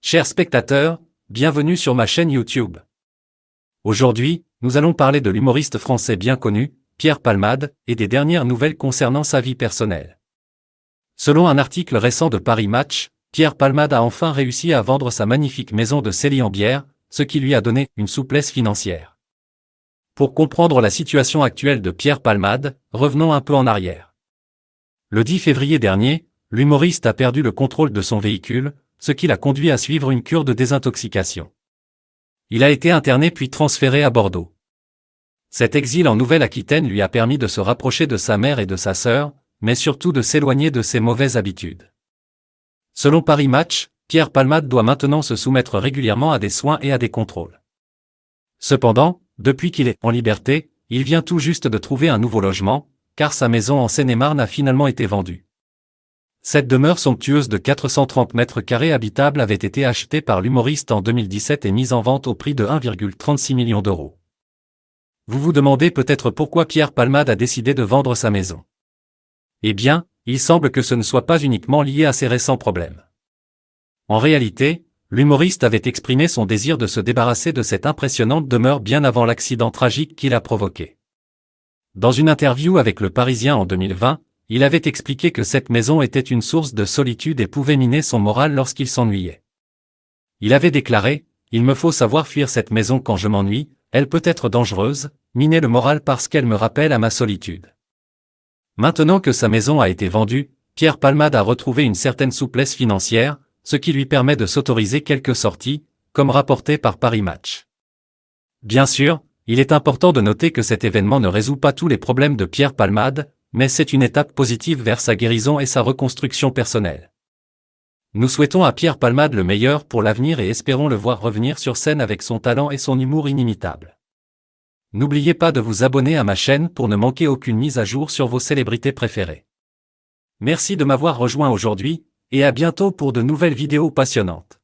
Chers spectateurs, bienvenue sur ma chaîne YouTube. Aujourd'hui, nous allons parler de l'humoriste français bien connu, Pierre Palmade, et des dernières nouvelles concernant sa vie personnelle. Selon un article récent de Paris Match, Pierre Palmade a enfin réussi à vendre sa magnifique maison de Célie-en-Bière, ce qui lui a donné une souplesse financière. Pour comprendre la situation actuelle de Pierre Palmade, revenons un peu en arrière. Le 10 février dernier, l'humoriste a perdu le contrôle de son véhicule, ce qui l'a conduit à suivre une cure de désintoxication. Il a été interné puis transféré à Bordeaux. Cet exil en Nouvelle-Aquitaine lui a permis de se rapprocher de sa mère et de sa sœur, mais surtout de s'éloigner de ses mauvaises habitudes. Selon Paris Match, Pierre Palmade doit maintenant se soumettre régulièrement à des soins et à des contrôles. Cependant, depuis qu'il est en liberté, il vient tout juste de trouver un nouveau logement, car sa maison en Seine-et-Marne a finalement été vendue. Cette demeure somptueuse de 430 mètres carrés habitable avait été achetée par l'humoriste en 2017 et mise en vente au prix de 1,36 million d'euros. Vous vous demandez peut-être pourquoi Pierre Palmade a décidé de vendre sa maison. Eh bien, il semble que ce ne soit pas uniquement lié à ses récents problèmes. En réalité, l'humoriste avait exprimé son désir de se débarrasser de cette impressionnante demeure bien avant l'accident tragique qu'il a provoqué. Dans une interview avec Le Parisien en 2020, il avait expliqué que cette maison était une source de solitude et pouvait miner son moral lorsqu'il s'ennuyait. Il avait déclaré « Il me faut savoir fuir cette maison quand je m'ennuie, elle peut être dangereuse, miner le moral parce qu'elle me rappelle à ma solitude. » Maintenant que sa maison a été vendue, Pierre Palmade a retrouvé une certaine souplesse financière, ce qui lui permet de s'autoriser quelques sorties, comme rapporté par Paris Match. Bien sûr, il est important de noter que cet événement ne résout pas tous les problèmes de Pierre Palmade, mais c'est une étape positive vers sa guérison et sa reconstruction personnelle. Nous souhaitons à Pierre Palmade le meilleur pour l'avenir et espérons le voir revenir sur scène avec son talent et son humour inimitable. N'oubliez pas de vous abonner à ma chaîne pour ne manquer aucune mise à jour sur vos célébrités préférées. Merci de m'avoir rejoint aujourd'hui, et à bientôt pour de nouvelles vidéos passionnantes.